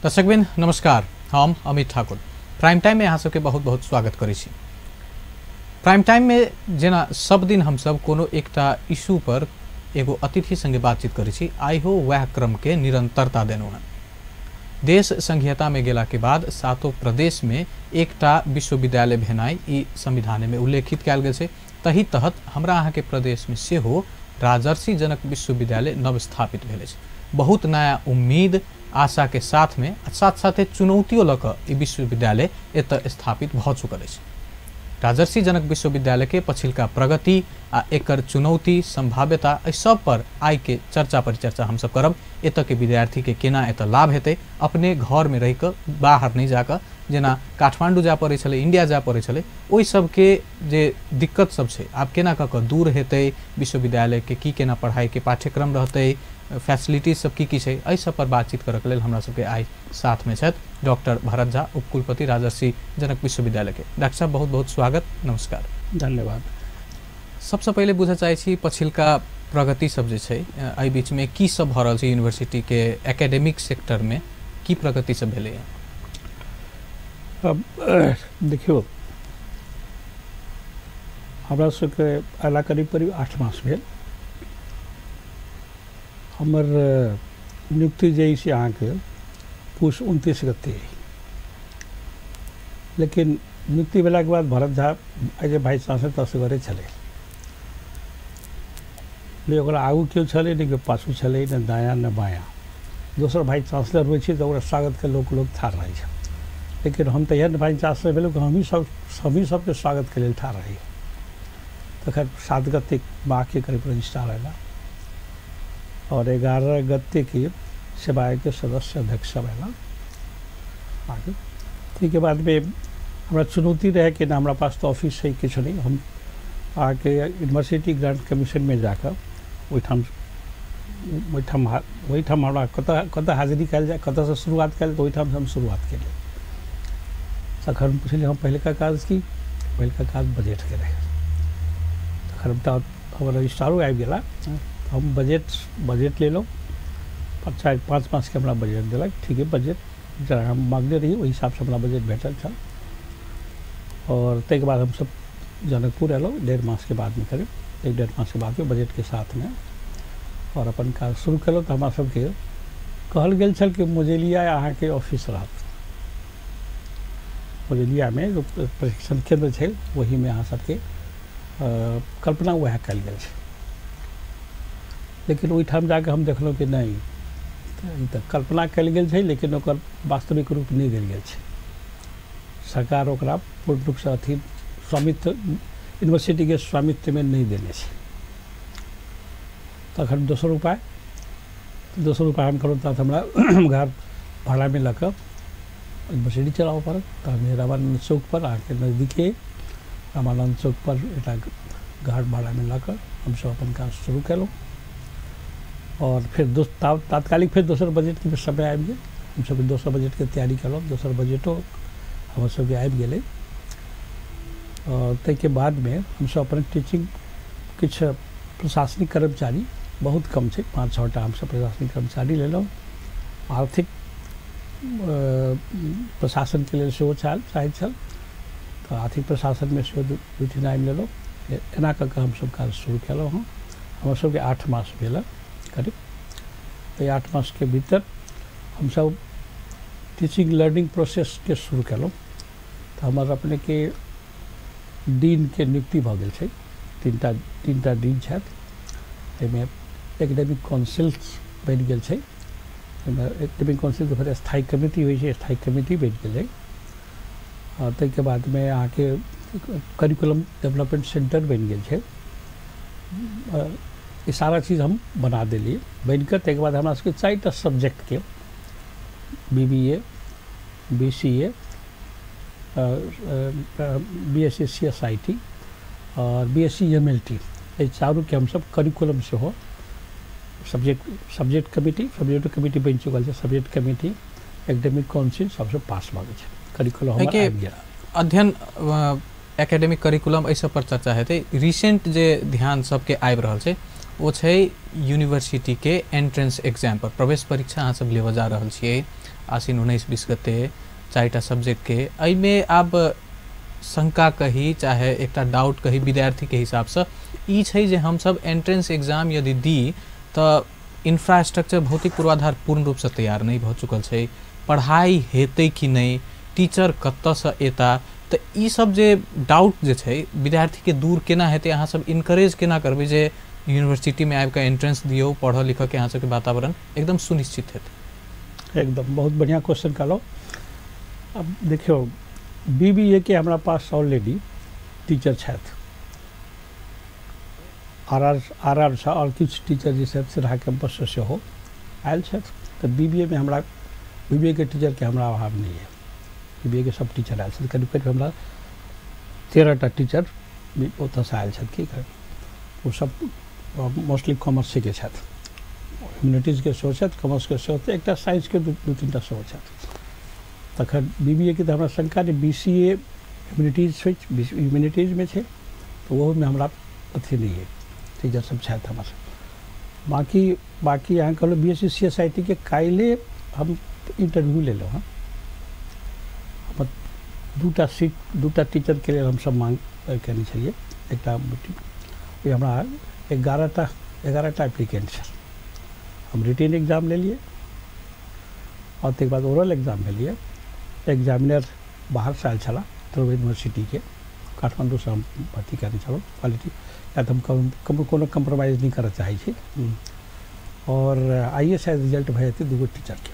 दर्शकबिन नमस्कार, हम अमित ठाकुर प्राइम टाइम में यहाँ सबके बहुत बहुत स्वागत करै छी। प्राइम टाइम में जेना सब दिन हम सब कोनो एकटा इशू पर एगो अतिथि संगे बातचीत करै छी, आई हो वह क्रम के निरंतरता देनु है। देश संघीयता में गेला के बाद सातों प्रदेश में एकटा विश्वविद्यालय भेनाई ई संविधान में उल्लेखित कयल गेल छै। तही तहत हमरा अहाँ के प्रदेश में सेहो राजर्षि जनक विश्वविद्यालय नव स्थापित भेल छै। बहुत नया उम्मीद आशा के साथ में साथ चुनौतियों लक ई विश्वविद्यालय एत स्थापित भ चुकल है। राजर्षि जनक विश्वविद्यालय के पछिलका प्रगति आ एकर चुनौती संभाव्यता सब पर आई के चर्चा परिचर्चा हम सब करब। एत के विद्यार्थी के केना एत लाभ हेतै, अपने घर में रह कर बाहर नहीं जाकर जेना काठमांडू जा पड़े छले, इंडिया जा पड़े छले, ओई सब के जे दिक्कत सब छै आब केना क दूर हेतै, विश्वविद्यालय के की केना पढ़ाई के पाठ्यक्रम रहतै, फैसिलिटीज सब की छै, एहि सब पर बातचीत करक लेल हमरा सबके आई साथ में छथि डॉक्टर भरत झा, उपकुलपति राजर्षि जनक विश्वविद्यालय के। डॉक्टर साहब बहुत बहुत स्वागत, नमस्कार। धन्यवाद। सबसे पहले बुझे चाहे छी पछिलका प्रगति सब जे छै एहि बीच में की सब भ रहल छै यूनिवर्सिटी के एकेडमिक सेक्टर में की प्रगति सब भेलै है? अब देखियो हमरा सबके अला करीब 8 मास भेल। हमर नियुक्ति जे से अहाँ के पुष 29 गते है, लेकिन नियुक्ति भेला के बाद Bharat Jha as a vice chancellor तसगरे चले ले, ओकरा आगू क्यों चले नहीं पाछू चले, न दायां न बायां। दोसर वाइस चांसलर हो स्वागत के लोग ठाढ़ रहे छै, लेकिन हम तो एहन वाइस चांसलर भेलूँ कि हम सबके स्वागत के लिए ठाढ़ रही। तखन 7 गते माँ के करीब रजिस्ट्रार है और 11 गते के सेवाए के सदस्य अध्यक्ष सब है आगे। ठीक बाद में हमारा चुनौती रहे कि ना हमारा पास तो ऑफिस है किछ नहीं, हम आके यूनिवर्सिटी ग्रांट कमीशन में जाकर वहीठाम हमारा कत हाजिरी कल जाए, कत से शुरुआत कल, तो वहीठाम से हम शुरुआत के लिए तखन पूछलिए हम पहले का काज की, पहले का काज बजट के रहे। तखन हमारा रजिस्ट्रारो आबि गेला, हम बजट ले लो, 5 मास के हमारा बजट दिलक। ठीक है, बजट जरा हम मांगने रही वही हिसाब से हमारा बजट भेटल था। और तक बाद हम सब जनकपुर एलो 1.5 मास के बाद में, करीब 1-1.5 मास के बाद में बजट के साथ में और अपन काज शुरू कलो। तो हमारा सबके कहल गेल छल कि मोजेलिया अहाँ के ऑफिस रहत, मोजेलिया में जो प्रशिक्षण केंद्र है वही में अहाँ सबके कल्पना वह कल गेल छै। लेकिन ओहिठाम जाके हम देखलहुँ कि नहीं, तो कल्पना कल गेल छै लेकिन ओकर वास्तविक रूप नहीं देल गेल छै। सरकार ओकरा पूर्ण रूप से अथी स्वामित्व यूनिवर्सिटी के स्वामित्व में नहीं देने छै। तखन दोसर उपाय हम करूँ तो हमरा घर भाड़ा में लऽ कऽ यूनिवर्सिटी चलाओ पड़त। तो हमें रामानंद चौक पर आके नज़दीके रामानंद चौक पर एक घर भाड़ा में ला कर हम सब अपन काज शुरू कलूँ। और फिर तात्कालिक फिर दोसर बजट के समय आबि गेल, हम सब दोसर बजट के तैयारी कलूँ, दोसर बजटो हम सबके आबि गेलै। और तैके बाद में हम सब अपन टीचिंग किछ प्रशासनिक कर्मचारी बहुत कम छै, 5-6टा हम सब प्रशासनिक कर्मचारी लेलहुँ। आर्थिक प्रशासन के लिए सेहो चाहैत छल, तो आर्थिक प्रशासन में सेहो 2-3 आदमी लेलहुँ। एना कऽ हम सब काज शुरू कलहुँ हँ। हमर सबके 8 मास भेल करीब। तो 8 मास के भीतर हम सब टीचिंग लर्निंग प्रोसेस के शुरू कलहुँ। तो हमार अपने के डीन के नियुक्ति भ गेल छै, 3टा डीन छथि। एहिमे एकेडमिक काउंसिल बनि गेल छै, एकेडमिक काउंसिल के फिर स्थायी कमिटी होइ छै, स्थायी कमिटी बनि गेल है। और तैके बाद में अहाँ के करिकुलम डेवलपमेंट सेंटर बन गए है। ये सारा चीज़ हम बना दिलिए बनकर। तक बाद हमारा 4टा सब्जेक्ट के BBA, BCA, BSc CSIT और BSc MLT, ये चारों के हम सब करिकुलम से हो सब्जेक्ट कमिटी बन चुकल है। सब्जेक्ट कमिटी एकेडमिक काउंसिल सबसे पास भ गए करिकुलम हमारा आबि गेल। अध्ययन एकेडमिक करिकुलम एहि सब पर चर्चा हेतै। रिसेंट जे ध्यान सबके आबि रहल छै वो छै यूनिवर्सिटी के एंट्रेंस एग्जाम पर प्रवेश परीक्षा अहाँ सब लेवा जा रहल छियै आसिन 19-20 गते 4टा सब्जेक्ट के एहिमे आब शंका कही चाहे एकटा डाउट कही विद्यार्थी के हिसाब से ई छै जे हम सब एंट्रेंस एग्जाम यदि दी त इंफ्रास्ट्रक्चर भौतिक पूर्वाधार पूर्ण रूप से तैयार नहीं भ चुकल छै पढ़ाई हेतै कि नहीं टीचर कत्ता से एता त ई सब जे डाउट जे छै विद्यार्थी के दूर केना हेतै अहाँ सब इनकरेज केना करबै जे यूनिवर्सिटी में आबि के एंट्रेंस दियो पढ़ लिख के अहाँ सबके वातावरण एकदम सुनिश्चित हेतै एकदम बहुत बढ़िया क्वेश्चन कहलो। अब देखियो बीबीए के हमारा पास ऑलरेडी टीचर छथि आर और किछु टीचर जे छथि सिरहा कैंपस से सेहो आयल छथि तऽ बीबीए में हमरा बीबीए के टीचर के हमरा अभाव नहीं है। बीबीए के सब टीचर आयल छथि करीब करीब हमरा 13टा टीचर ओतऽ से आयल छथि की करी वो सब मोस्टली कॉमर्स के छथि ह्यूमैनिटीज के सेहो छथि कॉमर्स के सेहो एकटा साइंस के दू तीनटा सेहो छथि तखन बीबीए के तऽ हमरा शंका जे बीसीए ह्यूमैनिटीज में छै तो वो में हमरा अथी नहीं है टीचर सब छथि हमर बाकी अहाँ कहलहुँ बीएससी सीएसआईटी के काल्हि हम इंटरव्यू लेलहुँ हँ हमर दूटा टीचर के लिए हम सब मांग केने छलिए एकटा हमरा 11टा एप्लीकेंट छल हम रिटेन एग्जाम ले लिए और तक बाद ओरल एग्जाम ले लिए एग्जामिनर बाहर से आयल छला तो यूनिवर्सिटी के काठमांडू से हम भर्ती करने चलो क्वालिटी या तो हम कोनो कम्प्रोमाइज नहीं करना चाहे छी और आइए शायद रिजल्ट भए जेतै दूगो टीचर के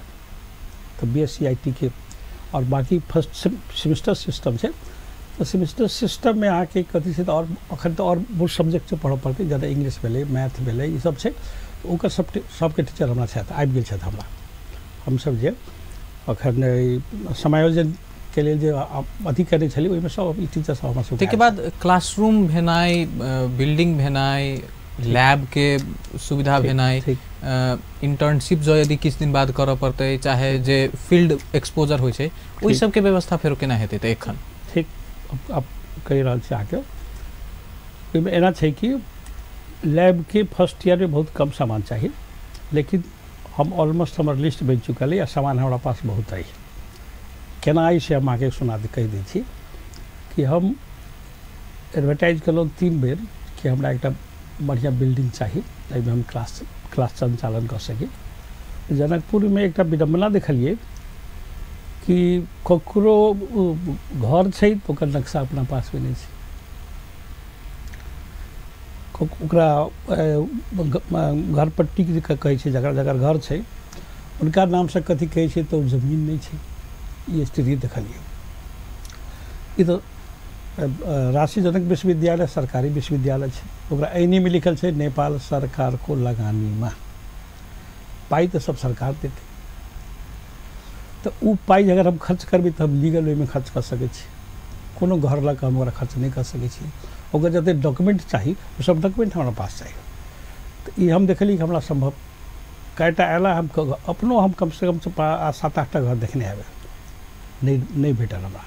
तो बीएससी आईटी के और बाकी फर्स्ट सेमेस्टर सिस्टम है तो सेमेस्टर सिस्टम में आके कथी से और अखन तो और बहुत सब्जेक्ट पढ़ पड़ते ज़्यादा इंग्लिश भेलै मैथ भेलै ई सब छै ओकर सबके टीचर हमरा छथि आबि गेल छथि हमरा हमसब जे अखन समायोजन के लिए जो अथी करने छली ओहिमे सब टीचर सब हमरा सब के बाद क्लासरूम भेनाइ बिल्डिंग भेनाइ लैब के सुविधा भेनाइ इंटर्नशिप जो यदि किछु दिन बाद करऽ पड़तै चाहे जे फील्ड एक्सपोजर होइ छै ओहि सब के व्यवस्था फेर केना हेतै त एखन ठीक अब कहि रहल छी आके ओहिमे एना छै कि लैब के फर्स्ट ईयर में बहुत कम सामान चाहिए लेकिन हम ऑलमोस्ट हमार लिस्ट बन चुकल है सामान हमारा पास बहुत है केना आई से हम आगे सुना कह दी थी कि हम एडवर्टाइज कल 3 बेर कि हमरा एक बढ़िया बिल्डिंग चाहिए ताकि हम क्लास संचालन कर सकी जनकपुर में एक विडम्बना देखलिए कि ककरो घर छै तो ओकर नक्शा अपना पास में नहीं छै ओकरा घर पट्टी कहै छै जकर घर छै उनका नाम से कथी कहै छै तो जमीन नहीं छै ये स्थिति देखलिए ये तो राशि जनक विश्वविद्यालय सरकारी विश्वविद्यालय है ओकरा एनी में लिखल है नेपाल सरकार को लगानी में पाई तो सब सरकार देते तो उ पाई अगर हम खर्च करबी तो हम लीगल वे में खर्च कर सके कोनो घर लग हम ओकरा खर्च नहीं कर सके ओकर जते डॉक्यूमेंट चाहिए वो सब डॉक्यूमेंट हमारा पास चाहिए तो ये हम देखली कि हमरा संभव कईटा एला हम अपनो हम कम से कम 7-8टा घर देखने आवे नहीं भेटल हमरा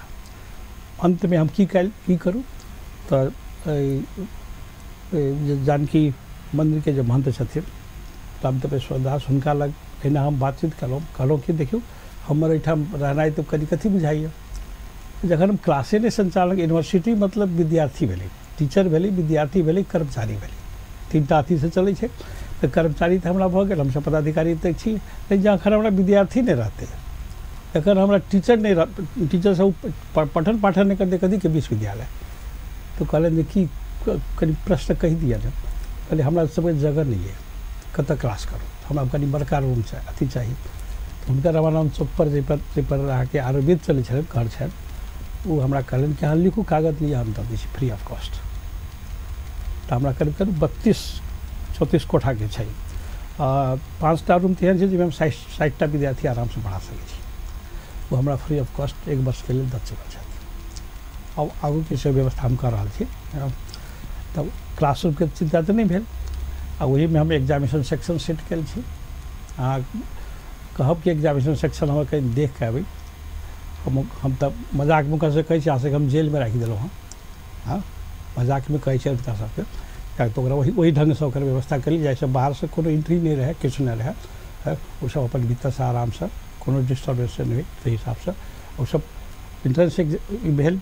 अंत में हम की करूँ तो जानकी मंदिर के जो महंत छथिन रामतपेश्वर दास हुनका लग एना हम बातचीत कहलहुँ कि देखियो हमर एठाम रहनाइ तो कथी बुझाइए जखन हम क्लासे नहीं संचालन यूनिवर्सिटी मतलब विद्यार्थी भेलै टीचर भेलै विद्यार्थी भेलै कर्मचारी भेलै 3टा अथी से चलै छै तो कर्मचारी तो हमरा भऽ गेल हमसब पदाधिकारी तक छी लेकिन जखन हमरा विद्यार्थी नहीं रहते तखन हमरा टीचर नहीं टीचर सब पठन पाठन नहीं करते कथी के विश्वविद्यालय तो कहलन कि कनी प्रश्न कही दिया जब कहले हमरा सबके जगह नहीं है कतऽ क्लास करो हमरा कनी बड़का रूम छै अथी चाहिए तो हुनकर रामानंद चौक पर जाहिपर अहाँके आयुर्वेद चलै छलै घर छै वो हमरा कहलन कि अहाँ लिखू कागज लिअ हम दऽ दै छी फ्री ऑफ कॉस्ट तो हमरा करीब करीब 32-34 कोठा के छै 5टा रूम तेहन छै जाहिमे हम 60टा विद्यार्थी आराम से पढ़ा सकै छी वो हमरा फ्री ऑफ कॉस्ट 1 वर्ष के लिए दऽ चुकल छथि अब आगू के से व्यवस्था हम कर रहल छी तब क्लासरूम के चिंता तो नहीं भेल आ वही में हम एग्जामिनेशन सेक्शन सेट कल छी अहाँ कहब कि एग्जामिनेशन सेक्शन हम कहीं देख के अबै हम तब मजाक में से कहै छी अहाँ हम जेल में राखि देलहुँ हाँ मजाक में कहै छै हुनका सबके या तो वही ढंग से व्यवस्था करी जैसे बाहर से कोनो एंट्री नहीं रहे किछु नहीं रहे वो सब अपन भीतर से आराम से कोनो डिस्टर्बेंस नहीं हुई तो हिसाब से वो सब इंट्रेंस भेल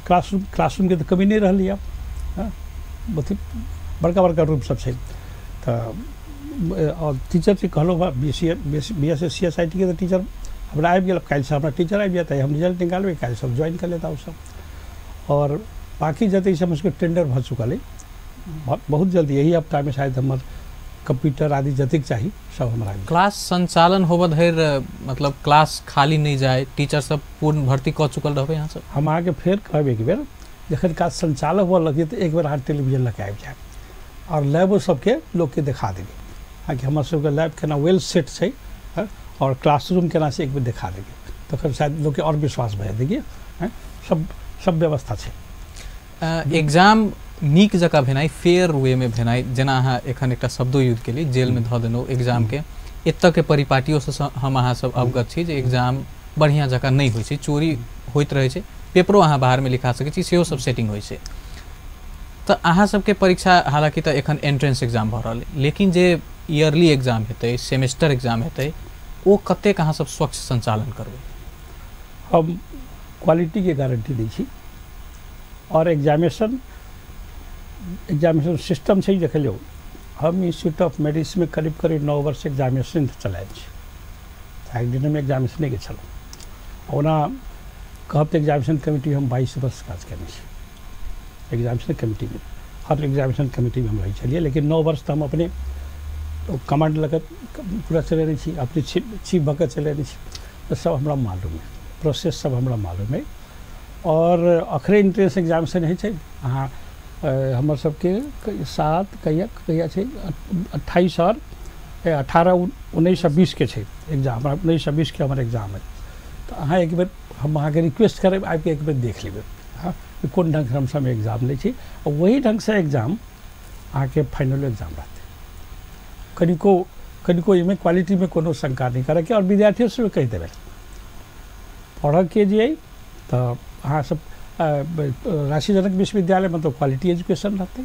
क्लासरूम के तो कमी नहीं रही अब बहुत बड़का बड़का रूम सब है तो और टीचर से कहलो BSc के तो टीचर हमारा आबि गया कल से हमारा टीचर आबि जाता है हम रिजल्ट निकालबे कल सब ज्वाइन कर लेता सब और बाकी जते सब उसके टेंडर भ चुकल है बहुत जल्दी यही हफ्ता में शायद हमार कंप्यूटर आदि जतिक चाहिए सब हमारा क्लास संचालन होबे धर मतलब क्लास खाली नहीं जाए टीचर सब पूर्ण भर्ती क चुकल रहबे यहाँ सब हम आगे फिर कहबे एक बेर जखन काज संचालक हुआ लगे तो एक बार हाथ टेलीविजन लगे आबि जाए और लैबो सबके लोग के दिखा देंगे कि हमारे सबके लैब केना वेल सेट है और क्लासरूम केना से एक बेर दिखा देंगे तो फिर शायद लोग के और विश्वास भए देखिए सब व्यवस्था है एग्जाम नीक जका भेनाई फेयर वे में भेनाई जेना अहाँ एखन एकटा शब्दो युद्ध के लिए जेल में धऽ देनो एग्जाम के एतऽ के परिपाटियों से हम अहाँ सब अवगत छी जे एग्जाम बढ़िया जका नहीं होइ छै चोरी होइत रहे छै पेपरो अहाँ बाहर में लिखा सकै छी सेहो सब सेटिंग होइ छै तो अहाँ सबके परीक्षा हालांकि तो एखन एंट्रेंस एग्जाम भऽ रहल लेकिन जे ईयरली एग्जाम हेतै सेमेस्टर एग्जाम हेतै ओ कतेक अहाँ सब स्वच्छ संचालन करबै हम क्वालिटी के गारंटी दै छी और एग्जामिनेशन सिस्टम छै देख लियो हम इंस्टीट्यूट ऑफ मेडिसिन में करीब करीब 9 वर्ष एग्जामिनेशन चलाए छी एक दिन में एग्जामिनेशन के चलो ओना कहब तो एग्जामिनेशन कमिटी हम 22 वर्ष काज करने छी एग्जामिनेशन कमिटी में हर एग्जामिनेशन कमिटी में हम रही चलिए लेकिन 9 वर्ष तो हम अपने कमांड लगे पूरा चले रही छी अपने चीफ भगत चले रही छी तो सब हमरा मालूम है प्रोसेस सब हमरा मालूम है और अखरे इंट्रेंस एग्जामिनेशन है छै अहाँ हमर सबके 7 कहिया छै 28 और 18 19 20 के छै एग्जाम हमरा 19 20 के हमर एग्जाम है तो अहाँ एक बेर हम अहाँ के रिक्वेस्ट करब आबि के एक बेर देख लेबै हाँ कोन ढंग से हम सब एग्जाम लै छी और वही ढंग से एग्जाम अहाँ के फाइनल एग्जाम रहतै कनिको इमे क्वालिटी में कोनो शंका नहीं करे के और विद्यार्थियों से कह देबै पढ़ के जे तो अहाँ सब राशि जनक विश्वविद्यालय में तो क्वालिटी एजुकेशन रहते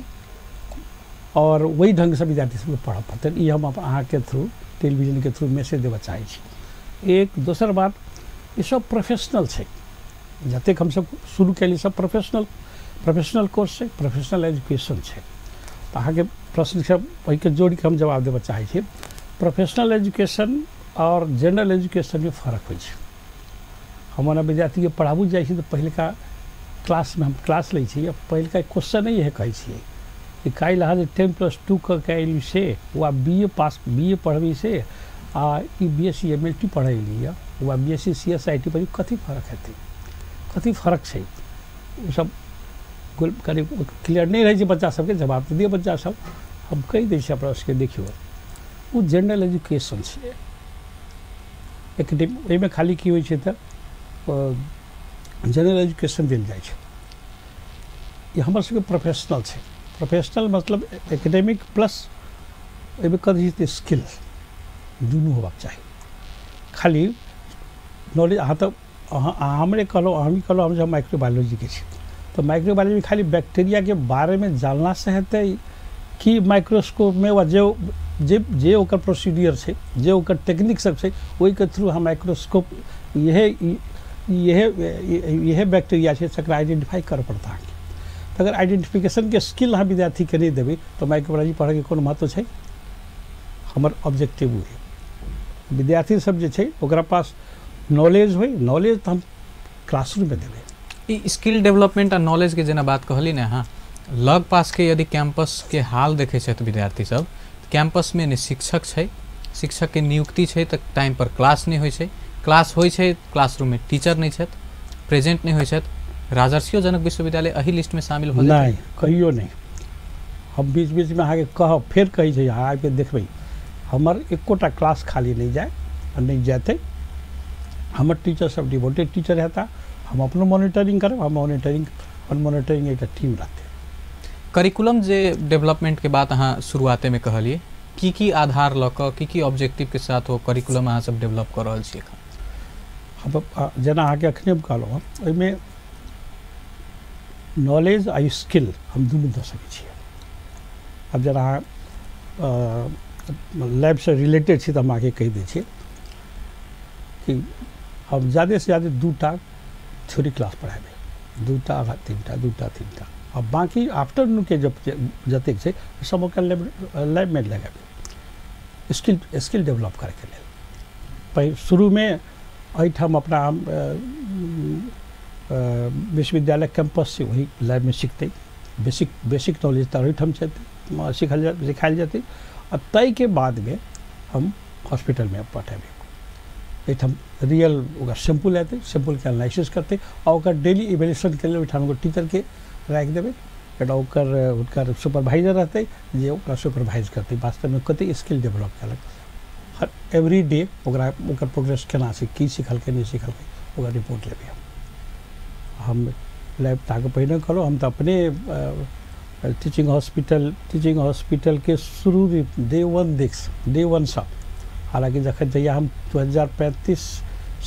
और वही ढंग से विद्यार्थी सब पढ़ पाते ये हम अहाँ के थ्रू टेलीविजन के थ्रू मैसेज देवा चाहे छी एक दोसर बात ये सब प्रोफेशनल है जतेक हम सब शुरू कैली सब प्रोफेशनल कोर्स है प्रोफेशनल एजुकेशन है तो अहाँ के प्रश्न सब वही के जोड़ के हम जवाब देवा चाहे छी प्रोफेशनल एजुकेशन और जनरल एजुकेशन में फर्क हो हमारा विद्यार्थी के पढ़ाबू जाए तो पहले का क्लास में हम क्लास लै छी पहले का क्वेश्चन नहीं है कहे छी कि काल्हि अहाँ 10+2 के अयली से वा BA पढ़बी से आ BSc MLT पढ़ैली वा BSc CSIT पढ़ी कथी फर्क हेतै कथी फर्क छै ओ सब करीब क्लियर नहीं रहे बच्चा सबके जवाब तो दिए बच्चा सब हम कही दै छी अपना उसके देखियो वो जनरल एजुकेशन छै एकेडमिक एहिमे खाली की होइ छै तऽ जनरल एजुकेशन दिल जाए ये हमर सबके प्रोफेशनल है प्रोफेशनल मतलब एकेडमिक प्लस एहिमे कथी स्किल दुनू होबाक चाहिए खाली नॉलेज अहाँ तो हमरे कहलो हम कहलो हम माइक्रोबायोलॉजी के तो माइक्रोबायोलॉजी खाली बैक्टीरिया के बारे में जानना से हेतै कि माइक्रोस्कोप में वा जे ओकर प्रोसीडियर है जे ओकर टेक्निक सब है ओहि के थ्रू हम माइक्रोस्कोप यह बैक्टीरिया है तक आइडेंटिफाई कर पड़ता है तो अगर आइडेंटिफिकेशन के स्किल अहाँ विद्यार्थी के नहीं देबै तो माइक्रोबायोलॉजी पढ़े के कोनो महत्व है हमर ऑब्जेक्टिव है विद्यार्थी सब जे छै ओकरा पास नॉलेज हो नॉलेज तो हम क्लासरूम में देबै स्किल डेवलपमेंट आ नॉलेज के जेना बात कहली ने अहाँ लग पास के यदि कैंपस के हाल देखे छै विद्यार्थी सब कैंपस में ने शिक्षक के नियुक्ति छै तो टाइम पर क्लास नहीं होइ छै क्लास होइ छै क्लासरूम में टीचर नहीं छथि प्रेजेंट नहीं होइ छथि राजर्षियो जनक विश्वविद्यालय अही लिस्ट में शामिल हो नहीं कहियो नहीं हम बीच बीच में अहाँ कहब फिर कही छै अहाँ आबि देखबै हमर एकोटा क्लास खाली नहीं जाए और नहीं जाते हमर टीचर सब डिवोटेड टीचर हेता हम अपनो मॉनिटरिंग करब हम मॉनिटरिंग एक टीम रहते करिकुलम जे डेवलपमेंट के बात अहाँ शुरुआते में कहलिए की आधार लऽ की ऑब्जेक्टिव के साथ वो करिकुलम अहाँ सब डेवलप कर रहल छी हम जेना अहाँ के अखने कहलहुँ ओहिमे नॉलेज आ स्किल हम दुनू दऽ सकै छियै अब जना लैब से रिलेटेड छी तो हम आगे कह दै छी कि हम ज़्यादा से ज़्यादा 2टा थ्योरी क्लास पढ़ाबे, 2टा 3टा और बाकी आफ्टरनून के जब जतेक छै सब ओकर लैब में लगाबे स्किल डेवलप करे के लेल। पहले शुरू में एहिठाम अपना विश्वविद्यालय कैंपस से वही लैब में सीखते, बेसिक नॉलेज तो एहिठाम सिखायल जाते और तय के बाद में हम हॉस्पिटल में पठाबे। एहिठाम रियल ओकर सैंपल आते, सैंपल के एनालिसिस करते और ओकर डेली इवेल्यूशन के लिए एहिठाम टीचर के राख देवे, ओकर उनकर सुपरवाइजर रहते जे ओकरा सुपरवाइज करते वास्तव में कते स्किल डेवलप कलक, हर एवरी डे ओकर प्रोग्रेस केना छै, की सिखलकै नहीं सिखलकै ओकर रिपोर्ट लेबे। हम लैब ताके पहिने कहलो हम तो अपने टीचिंग हॉस्पिटल के शुरू डे वन से, हालांकि जखन जहिया हम 2035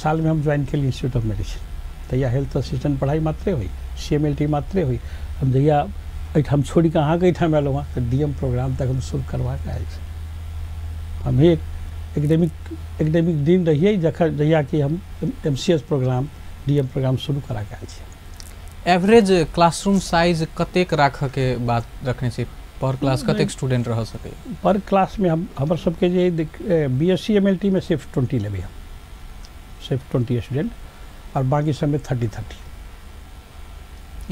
साल में हम ज्वाइन के इंस्टीट्यूट ऑफ मेडिसिन तहिया हेल्थ असिस्टेंट पढ़ाई मात्रे हुई, CMLT मात्रे हुई। हम जहिया एहिठाम छोड़ी के अहाँके एहिठाम एलहुँ हँ तो DM प्रोग्राम तक हम शुरू करवा के आयल छी। हम एक एकेडमिक दिन रहिए जहिया कि हम MCS प्रोग्राम DM प्रोग्राम शुरू करा के आयल छी। एवरेज क्लासरूम साइज कतेक राख के बात रखने से पर क्लास कतेक स्टूडेंट रह सके? पर क्लास में हमर सबके जे BSc MLT में सिर्फ 20 लेबे, हम सिर्फ 20 स्टूडेंट और बाकी सब में 30-30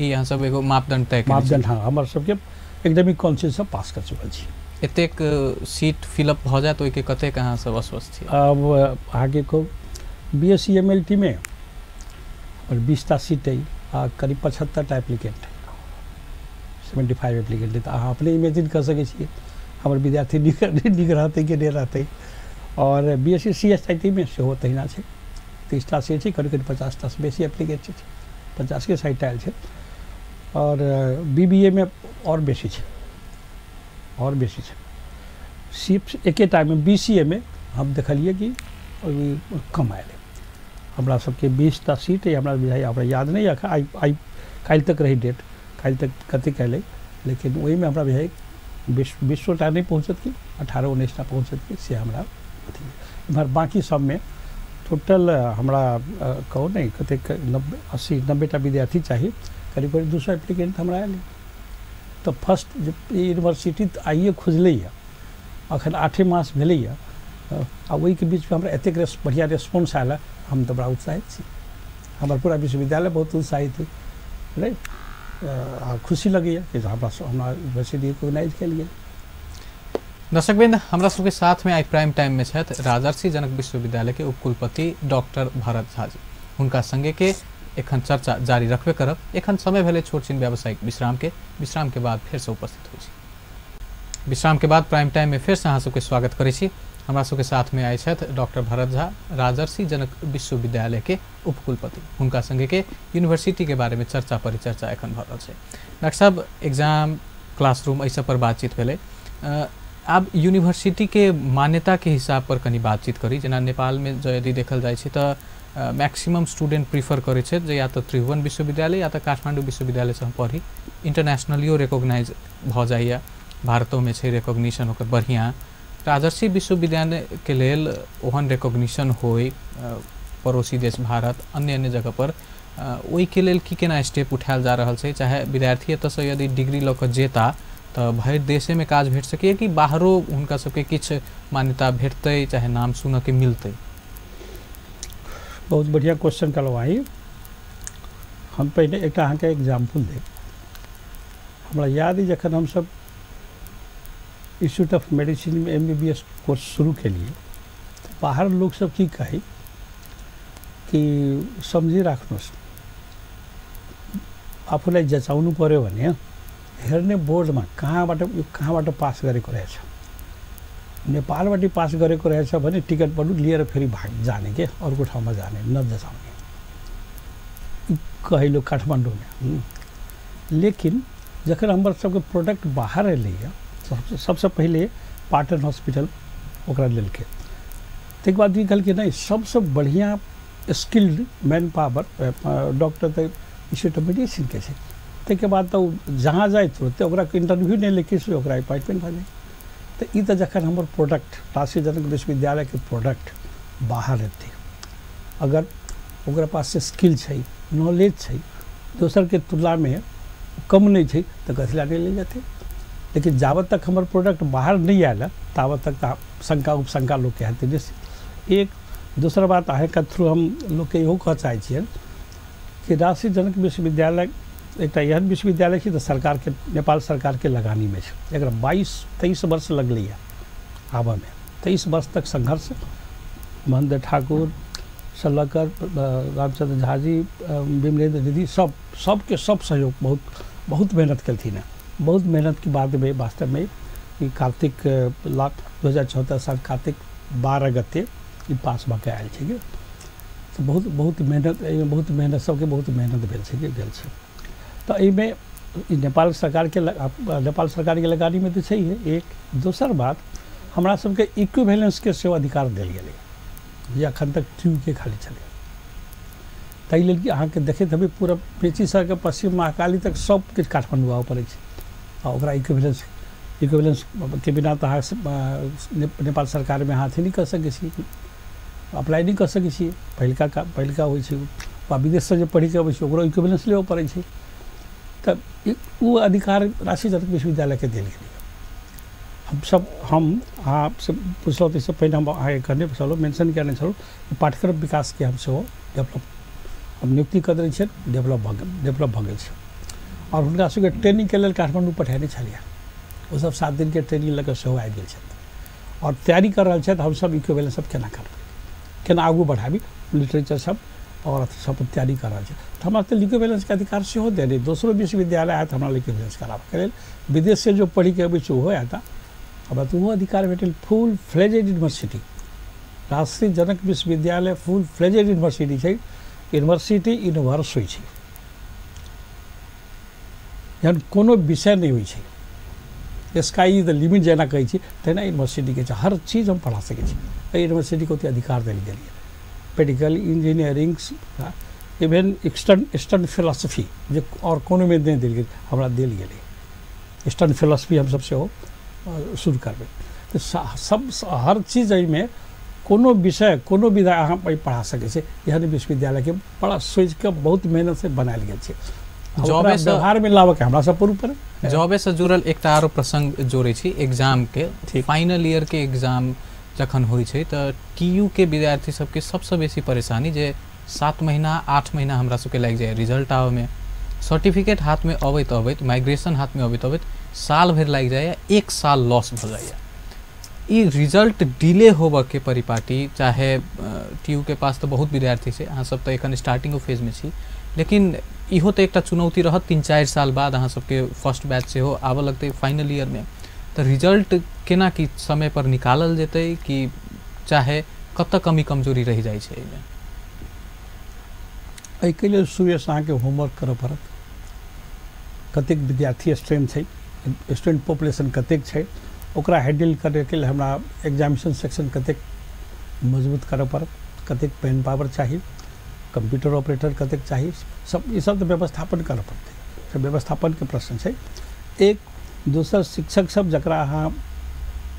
यहाँ सब एगो मापदंड तय मापदंड। हाँ हमर सबके एकेडमिक काउंसिल से पास कर चुकल छी। एतेक सीट फिलअप हो जाए तो एक कतेक अहाँ सब अस्वस्थ छी? अब आगे को BSc MLT में और 20टा सीट है, करीब 75टा एप्लीकेंट है, 75 एप्लीकेंट है। तो अहाँ अपने इमेजिन कर सके छिए हमर विद्यार्थी निक रहते कि नहीं रहते। और BSc CSIT में से तहिना छै, 30टा सीट छै, करीब 50टा से बेसी एप्लीकेंट छै, 50 के साइट आयल छै। और BBA में और बेसी छै, सिर्फ एके टाइम में BCA में हम देखलिए कि कम आयल। हमरा सबके 20टा सीट है, हमरा बुझाइ हमरा याद नहीं रखा, आई काल्हि तक रही डेट, काल्हि तक कते कैले, लेकिन वही में हमरा बुझाइ 20टा नहीं पहुँचत कि 18-19टा पहुँचत कि से हमरा इम्हर। बाकी सब में टोटल हमरा कहो नहीं कते 80-90टा विद्यार्थी चाहिए, करीब 200 एप्लीकेंट हमरा आयल। तो फर्स्ट यूनिवर्सिटी तो आइए खुजल अखन 8 मास भेलै आ वही के बीच में हमरा एतेक बढ़िया रेस्पॉन्स आयल, हम तो बड़ा उत्साहित छी। हमार पूरा विश्वविद्यालय बहुत उत्साहित है, राइट। खुशी लगैए कि हमरा यूनिवर्सिटी रिकॉग्नाइज कयल गेल। दर्शकवृंद, हमरा सबके साथ में आई प्राइम टाइम में छथि राजर्षि जनक विश्वविद्यालय के उपकुलपति डॉक्टर भरत झा जी। हुनका संगे के एखन चर्चा जारी रखबे करब। एखन समय भेले छोट छिन व्यावसायिक विश्राम के बाद फिर से उपस्थित होइ छी। विश्राम के बाद प्राइम टाइम में फिर से अहाँ सबके स्वागत करै छी। हमरा सबके साथ में आए छथि डॉक्टर भरत झा, राजर्षि जनक विश्वविद्यालय के उपकुलपति। हुनका संगे के यूनिवर्सिटी के बारे में चर्चा परिचर्चा एखन भ रहल छै। डॉक्टर साहब, एग्जाम क्लासरूम एहि सब पर बातचीत भेलै। आब यूनिवर्सिटी के मान्यता के हिसाब पर कनी बातचीत करी। जेना नेपाल में जो यदि देखल जाए छै त मैक्सिमम स्टूडेंट प्रिफर करे छै जे या तो त्रिभुवन विश्वविद्यालय या तो काठमांडू विश्वविद्यालय से हम पढ़ी, इंटरनेशनलियो रिकॉग्नाइज भ जाइए, भारतों में छै रिकॉग्निशन ओकर बढ़िया। राजर्षि विश्वविद्यालय के लेल ओहन रिकॉग्निशन होय पड़ोसी देश भारत अन्य जगह पर, ओहि के लेल की केना स्टेप उठायल जा रहल छै? चाहे विद्यार्थी एतऽ से यदि डिग्री लऽ कऽ जेता तो भरि देशे में काज भेट सके कि बाहरो हुनका सबके किछ मान्यता भेटतै, चाहे नाम सुनऽ के मिलतै? बहुत बढ़िया क्वेश्चन करवाई। हम पहले एक अहाँ के एग्जाम्पल देब। हमरा याद है जखन हम सब इंस्टीट्यूट ऑफ मेडिसिन में MBBS कोर्स शुरू के लिए तो बाहर लोग सब की कहे कि समझी राख्नुहोस् आफूलाई जचाउनु पर्यो भने हेर्ने बोर्डमा कहाँबाट पास गरेको रहेछ, नेपालबाट पास गरेको रहेछ भने टिकटबाट लिएर फेरि भाग जाने के अर्को ठाउँमा जाने, नजचाउने कहिलो काठमाडौँ में। लेकिन जखन हमर सबके प्रोडक्ट बाहर एलैए सबसे पहले पाटन हॉस्पिटल ओकरा लेलकै, तक बाद भी कहलकै नहीं सबसे बढ़िया स्किल्ड मैन पावर डॉक्टर तो इंस्टीट्यूट ऑफ मेडिसिन के छै, ताहिके बाद तो जहाँ जाए तुरंत ओकरा इंटरव्यू नहीं लिखी से ओकरा अपॉइंटमेंट भऽ जाए। तो ई तो जखन हमर प्रोडक्ट राष्ट्रीय जनक विश्वविद्यालय के प्रोडक्ट बाहर हेतै, अगर ओकरा पास से स्किल छै, नॉलेज छै, दोसर के तुलना में कम नहीं छै, तो कथी ला नहीं ले जाते। लेकिन जावत तक हमर प्रोडक्ट बाहर नहीं आयल तावत तक शंका उपशंका लोग के हेतै निश्चित। एक दूसरा बात अहाँ के थ्रू हम लोग के इहो कह चाहै छियै कि राष्ट्रीय जनक विश्वविद्यालय एक एहन विश्वविद्यालय छै, तो सरकार के नेपाल सरकार के लगानी में छै। एकरा 22-23 वर्ष लगलै है आबऽ में, 23 वर्ष तक संघर्ष महेंद्र ठाकुर सल्लाकर, रामचंद्र झा जी, विमलेंद्र निधि सबके सब सहयोग बहुत मेहनत कलथिन है। बहुत मेहनत के बाद में वास्तव में ई कार्तिक 2014 साल कार्तिक 12 गते ई पास भऽ के आयल छै। तो बहुत मेहनत सबके बहुत मेहनत भेल छै। तो एहिमे नेपाल सरकार के लगानी में तो छै है। एक दोसर बात हमरा सबके इक्विवेलेंस के सेवा अधिकार देल गेलै, जे अखन तक ट्यू के खाली चले। ताहि लेल कि अहाँके देखैत हेबै पूरा पेची सर के पश्चिम महाकाली तक सब किछु काठमांडू आबऽ पड़ै छै, आ ओकरा इक्विवेलेंस के बिना तो अहाँ नेपाल सरकार में हाथ ही नहीं कर सकै छी, अप्लाई नहीं कर सकै छी। पहिलका होइ छै विदेश से जो पढ़ी के अबै छै ओकरो इक्विवेलेंस लेबऽ पड़ै छै। तब वो अधिकार राष्ट्रीय जनक विश्वविद्यालय के देल गेलै। हम अहाँ से पूछलहुँ तऽ इससे पहले हम अहाँके कहने छलहुँ, मेंशन करने छलहुँ पाठ्यक्रम विकास के हम सेहो डेवलप हम नियुक्ति कऽ देने छियै, डेवलप भऽ गेल छै। और हुनका सबके ट्रेनिंग के लेल काठमांडू पठेने छलियै, ओ सब 7 दिन के ट्रेनिंग लऽ कऽ सेहो आबि गेल छथि और तैयारी कर रहल छथि। हम सब इक्विवेलेंस सब केना करबै, केना आगू बढ़ाबी, लिटरेचर सब और सब तैयारी कर रहा है। तो हमारे तो इक्विवेलेंस के अधिकार से हो दे रहे। दूसरों विश्वविद्यालय आया तो हमारा इक्विवेलेंस कराबऽ के लेल, विदेश से जो पढ़ी के अबै छै ओहो आता, अब तो वो अधिकार भेटल। फुल फ्लेजेड यूनिवर्सिटी राष्ट्रीय जनक विश्वविद्यालय फुल फ्लेजेड यूनिवर्सिटी छै। यूनिवर्सिटी यूनिवर्स होइ छै, जहन कोनो विषय नहीं होइ छै, स्काई इज द लिमिट जेना कहै छी तेना यूनिवर्सिटी के छै, हर चीज हम पढ़ा सकै छी। एहि यूनिवर्सिटी को ओते अधिकार देल गेल है। Medical engineering even eastern philosophy जो और कोनो में नहीं दिल हमरा दिल गेलै। ईस्टर्न फिलोसफी हम सबसे हो शुरू करबै तो सब हर चीज में कोनो विषय कोनो विधा अहाँ पढ़ा सकै छै। एहन विश्वविद्यालय के बड़ा सोच के बहुत मेहनत से बनायल गेल छै। व्यवहार में लाबऽ के हमरा सब पर ऊपर जॉबे से जुड़ल एकटा आरो प्रसंग जोड़ै छी। एग्जाम के फाइनल ईयर के एग्जाम जखन होइ छै तऽ टीयू के विद्यार्थी सबके सबसे बेसी परेशानी जे 7 महीना 8 महीना हमरा सबके लागि जाए रिजल्ट आवे में, सर्टिफिकेट हाथ में अबैत माइग्रेशन हाथ में अबैत साल भर लागि जाए, 1 साल लॉस भ जाए। ई रिजल्ट डिले होबऽ के परिपाटी चाहे टीयू के पास तो बहुत विद्यार्थी छै, अहाँ सब तो एखन स्टार्टिंग फेज में छी, लेकिन इहो तो एकटा चुनौती रहत। 3-4 साल बाद अहाँ सबके फर्स्ट बैच से हो आबऽ लगतै फाइनल ईयर में, तो रिजल्ट केना की समय पर निकालल जेतै कि चाहे कतऽ कमी कमजोरी रह जाए छै। एहिके लेल सुबह से अहाँके होमवर्क करऽ पड़त, कतेक विद्यार्थी स्ट्रेंथ छै, स्टूडेंट पॉपुलेशन कतेक छै, ओकरा हैंडल करे के लिए हमरा एग्जामिनेशन सेक्शन कतेक मजबूत करऽ पड़त, कतेक मैन पावर चाहिए, कंप्यूटर ऑपरेटर कतेक चाहिए, सब ये सब तो व्यवस्थापन करऽ पड़तै। तो व्यवस्थापन के प्रश्न छै। एक दोसर शिक्षक सब जकरा अहाँ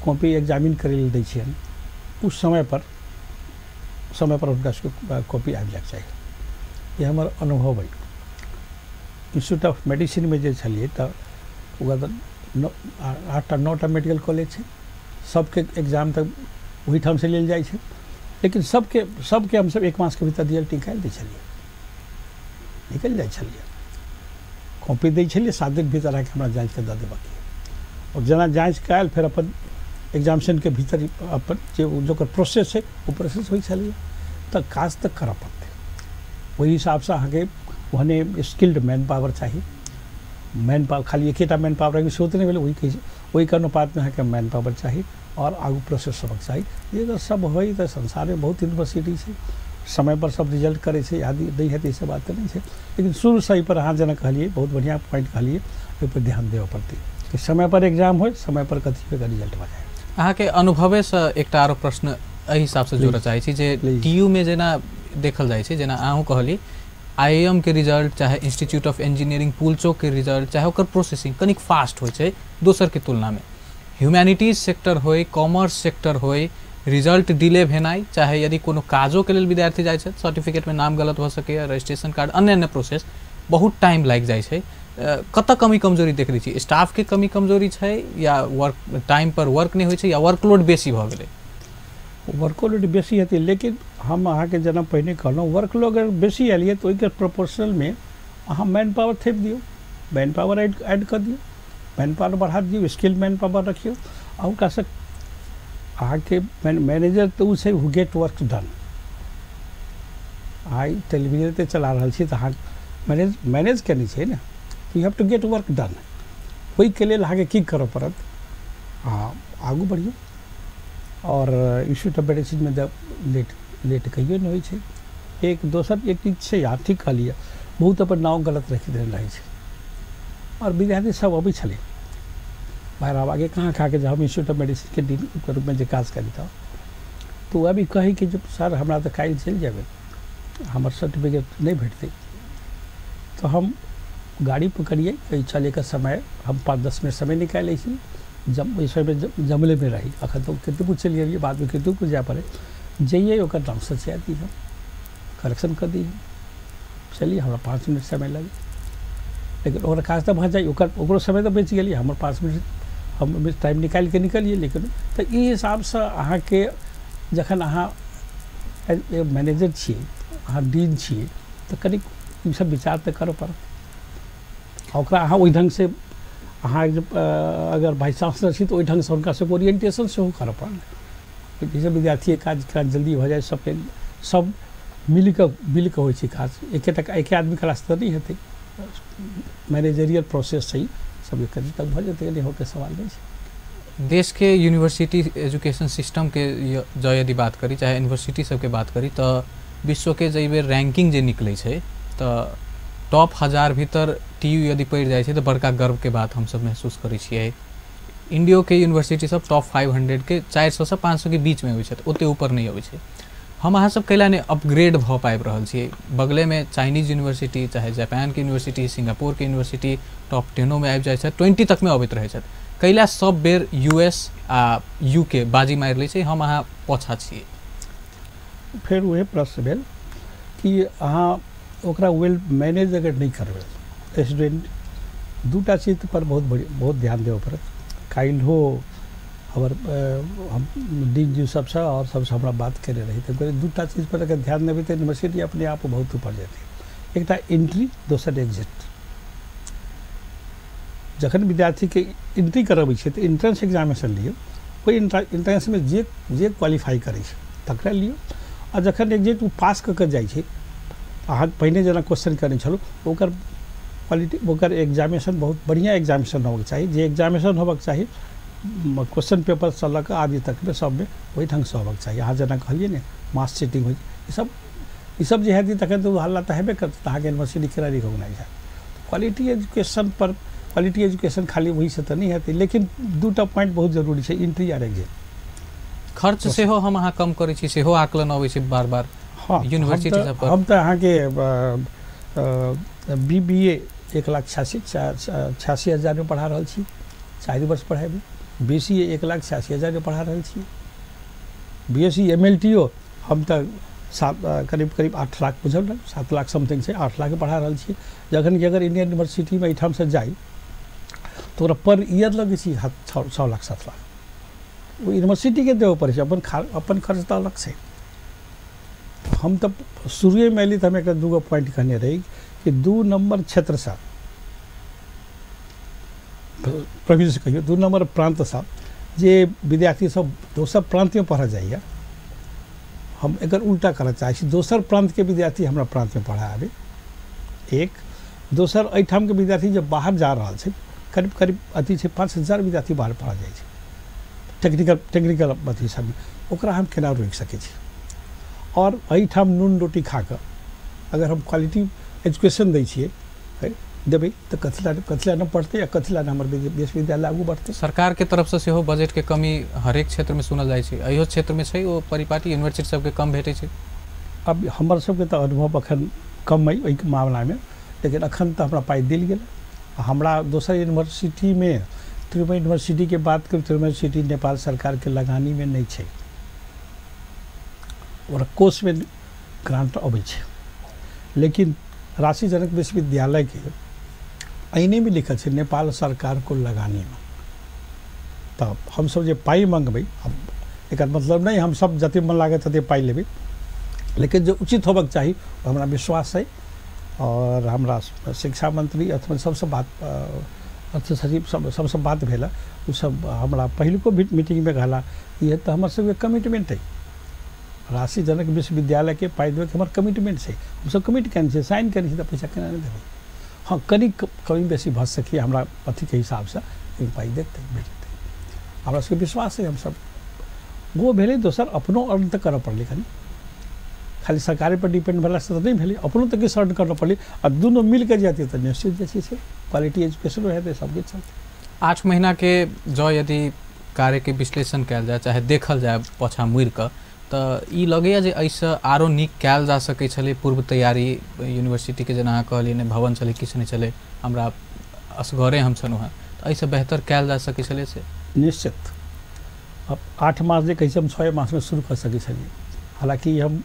कॉपी एग्जामिन करे लेल दै छियनि उस समय पर उनका कॉपी आबि जाइके चाहिए। ये हमर अनुभव है। इंस्टीट्यूट ऑफ मेडिसिन में जे छलिए तऽ ओकरा 8-9 मेडिकल कॉलेज छै, सबके एग्जाम तक वही ठाम से लेल जाइ छै, लेकिन सबके हम सब 1 मास के भीतर रिजल्ट निकालि दै छलिए, निकल जाइ छलिए, कॉपी दै छलिए, 7 दिन भीतर आके हमरा जाँच के दऽ देबऽ। और जेना जाँच कयल फिर अपन एग्जामिनेशन के भीतर अपन जो प्रोसेस है वो प्रोसेस होइ छलिए, तऽ काज तक करऽ पड़तै। वही हिसाब से अहाँके वहने स्किल्ड मैन पावर चाहिए। मैन पावर खाली एकेटा मैन पावर के सोच नहीं भेलै, वही के अनुपात में अहाँके मैन पावर चाहिए और आगू प्रोसेस सबक चाहिए। ये तो सब होइ तो संसार में बहुत यूनिवर्सिटी छै, समय पर सब रिजल्ट करे छै, याद नहीं है तो सब बात नहीं है। लेकिन शुरू से पर अहाँ जेना कहलिए बहुत बढ़िया पॉइंट कहलिए, ओहि पर ध्यान देबऽ पड़तै कि समय पर एग्जाम हो, समय पर कथी पे रिजल्ट भऽ जाए। अहाँ के अनुभवे से एकटा आरो प्रश्न एहि हिसाब से जोड़ऽ चाहै छी जे टीयू में जेना देखल जाइ छै, जेना अहूँ कहली IIM के रिजल्ट चाहे इंस्टीट्यूट ऑफ इंजीनियरिंग पुलचो के रिजल्ट चाहे ओकर प्रोसेसिंग कनिक फास्ट होइ छै दोसर के तुलना में। ह्यूमैनिटीज सेक्टर होय कॉमर्स सेक्टर होय रिजल्ट डिले भेनाइ चाहे यदि कोनो काजो के लेल विद्यार्थी जाइ छै सर्टिफिकेट में नाम गलत भ सके रजिस्ट्रेशन कार्ड अन्य प्रोसेस बहुत टाइम लागि जाइ छै। कत कमी कमजोरी देख रही छी स्टाफ के कमी कमजोरी छै या वर्क टाइम पर वर्क नहीं होइ छै या वर्कलोड बेसी भ गेलै? वर्कलोड बेसी हेतै लेकिन हम अहाँके जेना पहिने कहलहुँ वर्कलोड अगर बेसी आयल तो ओहिके प्रोपोर्शनल में अहाँ मैन पावर थेप दियौ, मैन पावर ऐड कर दियौ, मैन पावर बढ़ा दियौ, स्किल मैन पावर रखियौ। आ ओकरासँ अहाँके मैनेजर तो छै who get work done. I television ते चला रहल छी तऽ अहाँ मैनेज करनी छै ने, you have to get work done. ओहिके लेल अहाँके की करऽ पड़त, अहाँ आगू बढ़ियौ और इश्यू तऽ बड़े चीज में लेट कहियो नहीं होइ छै। एक दोसर एक चीज छै अहाँ ठीक कहलियै बहुत अपन नाम गलत रखि देने रहै छै और विद्यार्थी सब अबै छलै बाहर आगे कहाँ खा के हम इंस्टीट्यूट ऑफ मेडिसिन के डीन के रूप में जे काज करी था तो अभी कही कि जब सर हमरा तो काल्हि चलि जेबै हमर सर्टिफिकेट नहीं भेटतै तो हम गाड़ी पकड़िए कहीं चले का समय हम 5-10 मिनट समय निकाल छी जब इस समय जमले में रही अखन तो कतबू चलिए रहिए बाद में कतबू जाए पड़े जाइए ओकर ट्रांसफर से दी हम करेक्शन कर दी चलिए हमारा 5 मिनट समय लगे लेकिन और काज तो भऽ जाए ओकरो समय तो बचि गेलिए हमर 5 मिनट हम टाइम निकाल के निकलिए। लेकिन तो ई हिसाब से अहाँ के जखन अहाँ मैनेजर छिए अहाँ डीन छिए तो कनिक ई सब विचार तो करऽ पड़त। ओकरा अहाँ ओहि ढंग से अहाँ अगर वाइस चांसलर छी तो ओहि ढंग से हुनका सबके ओरिएंटेशन सेहो करऽ पड़त। जैसे विद्यार्थी काज जल्दी भऽ जाए सबके सब मिल के होइ छै काज एके आदमी क्लास तऽ नहीं हेतै मैनेजरियल प्रोसेस सही सब एक तक भऽ जेतै नहीं होके सवाल नहीं छै। देश के यूनिवर्सिटी एजुकेशन सिस्टम के जो यदि बात करी चाहे यूनिवर्सिटी सबके बात करी तो विश्व के जै बेर रैंकिंग जे निकलै छै तो टॉप 1000 भीतर TU यदि पड़ि जाइ छै तो बड़का गर्व के बात हम सब महसूस करै छियै। इंडियो के यूनिवर्सिटी सब टॉप 500 के 400 से 500 के बीच में होइ छै ओते ऊपर नहीं अबै छै। हम अहाँ सब कैला ने अपग्रेड भऽ पाबि रहल छियै बगले में चाइनीज यूनिवर्सिटी चाहे जापान के यूनिवर्सिटी सिंगापुर के यूनिवर्सिटी टॉप 10 में आबि जाइ छै 20 तक में अबैत रहै छै कैला सब बेर US आ UK बाजी मारि लै छै हम अहाँ पाछा छियै। फिर वह प्रश्न भेल कि अहाँ ओकरा वेल मैनेज अगर नहीं करबै स्टूडेंट दूटा चीज पर बहुत ध्यान देवे पड़त। काल्हि हमर हम डीन जी सबसे और सबसे हमरा बात करे रही तो दूटा चीज पर अगर ध्यान देबै तो यूनिवर्सिटी अपने आप बहुत ऊपर जेतै। एकटा एंट्री दोसर एग्जिट। जखन विद्यार्थी के एंट्री करबै छै तो एंट्रेंस एग्जामिनेशन लियो ओहि एंट्रेंस में जे क्वालिफाई करै छै तकरा लियो आ जखन एग्जिट पास कऽ जाइ छै अहाँ पहिने जेना क्वेश्चन करने छलू ओकर क्वालिटी ओकर एग्जामिनेशन बहुत बढ़िया एग्जामिनेशन होबाक चाही जे एग्जामिनेशन होबाक चाही क्वेश्चन पेपर से लऽ कऽ आदि तक में सब में वही ढंग से होबाक चाही। अहाँ जेना कहलिए ने मास चीटिंग हो ई सब जे हेतै तखन तो हल्ला तऽ हेबे करतै अहाँके यूनिवर्सिटी केना रिकॉग्नाइज है। क्वालिटी एजुकेशन पर क्वालिटी एजुकेशन खाली वही से तो नहीं हेतै लेकिन दूटा पॉइंट बहुत जरूरी है एंट्री और एग्जिट। खर्च सेहो हम अहाँ कम करै छी सेहो आकलन अबै छै बार बार। हाँ यूनिवर्सिटी सब पर हम तो अहाँ के BBA 1,86,000 में पढ़ा रहा छी 4 वर्ष पढ़ेबी। BCA 1,86,000 में पढ़ा रहा छी। BSc MLTO हम तो करीब 8 लाख बुझल 7 लाख समथिंग से 8 लाख पढ़ा रहा छी। जखन कि अगर इंडियन यूनिवर्सिटी में एठाम से जाई तो ओकरा पर ईयर लगे छी 6 लाख 7 लाख वो यूनिवर्सिटी के देवे पड़े अपन खर्च तो अलग से। हम तो शुरू में अली तो हम एक दूगो पॉइंट कहने रही कि 2 नंबर क्षेत्र से प्रोविंस कहियो 2 नंबर प्रांत से जे विद्यार्थी सब दोसर प्रांत में पढ़ा जाइए हम एक उल्टा करना चाहे दोसर प्रांत के विद्यार्थी हमारा प्रांत में पढ़ा आवे। एक दोसर एठाम के विद्यार्थी जब बाहर जा रहा है करीब अथी से 5,000 विद्यार्थी बाहर पढ़ा जाए टेक्निकल अथी सब ओकरा हम केना रोकि सके छी। और एठाम नून रोटी खा कर अगर हम क्वालिटी एजुकेशन दै छियै देबै तो कथिला न पढ़ते या कथिला न हमर विश्वविद्यालय आगू बढ़ते। सरकार के तरफ से सेहो बजट के कमी हरेक क्षेत्र में सुनल जाइ छै अहियो क्षेत्र में छै ओ परिपाटी यूनिवर्सिटी सबके कम भेटै छै। अब हमर सबके तो अनुभव अखन कम है ओहि मामला में, लेकिन अखन तो हमरा पाई दिल गेल। हमरा दोसर यूनिवर्सिटी में त्रिभुवन यूनिवर्सिटी के बात करूँ, त्रिभुवन यूनिवर्सिटी नेपाल सरकार के लगानी में नहीं है और कोष में ग्रांट अबै छै, लेकिन राशि जनक विश्वविद्यालय के अहिने में लिखल है नेपाल सरकार को लगानी में। तब हम सब जे पाई मंगबै, अब एक मतलब नहीं हम सब जते मन लागे तते पाई लेबै, लेकिन जो उचित होबक चाहिए हमरा विश्वास है। और हमरा शिक्षा मंत्री अथवा सबसे बात अर्थ सचिव सबसे बात भेला, उ सब हमरा पहिलको मीटिंग में कहला ये तो हमर सबके कमिटमेंट है, राशि जनक विश्वविद्यालय के पाई देवे हमर कमिटमेंट है, हम सब कमिट करें छे, साइन करें छे, तो पैसा केना नहीं देबै। हाँ कनी कमी बेसी भ सकी हमरा अथी के हिसाब से पाई देते भेजते, हमरा सबके विश्वास है। हम सब वो भेले दोसर अपनो अर्न तक करऽ पड़लै, खाली सरकारी पर डिपेंड भेला से तो नहीं भेले, अपनो तक के अर्न करऽ पड़लै। आ दुनू मिल के जाती तो निश्चित जैसे छै क्वालिटी एजुकेशन रहते सबके चलते। 8 महीना के जो यदि कार्य के विश्लेषण कयल जाए चाहे देखल जाए पाछा मुड़ि कऽ, तऽ ई लगैया जे एहिसँ आरो नीक कयल जा सकै छलै पूर्व तैयारी यूनिवर्सिटी के, जेना अहाँ कहलियै ने भवन छलै किछु नहीं छलै, हमरा असगरे हम छलहुँ हँ, तऽ एहिसँ बेहतर कयल जा सकै छलै से निश्चित। अब 8 मास जे कहै छै हम 6 मास में शुरू कर सकै छलियै, हालांकि हम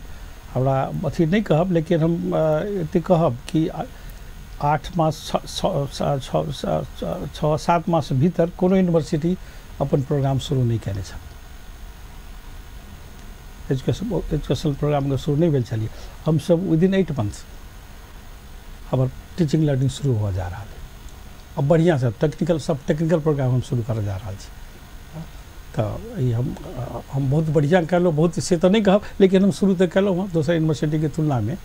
हमरा अथी नहीं कहब, लेकिन हम एते कहब कि 8 मास 6-7 मास भीतर कोनो यूनिवर्सिटी अपन प्रोग्राम शुरू नहीं केने छै, एजुकेशनल प्रोग्राम के शुरू नहीं भेल छलिए। हम सब विदिन 8 मंथ हमर टीचिंग लर्निंग शुरू हो जा रहा है, अब बढ़िया से टेक्निकल प्रोग्राम हम शुरू कर जा रहा है। तो ये हम बहुत बढ़िया कहलो, बहुत से तो नहीं कहब, लेकिन हम शुरू तो कहलो हम दोसर यूनिवर्सिटी के तुलना में।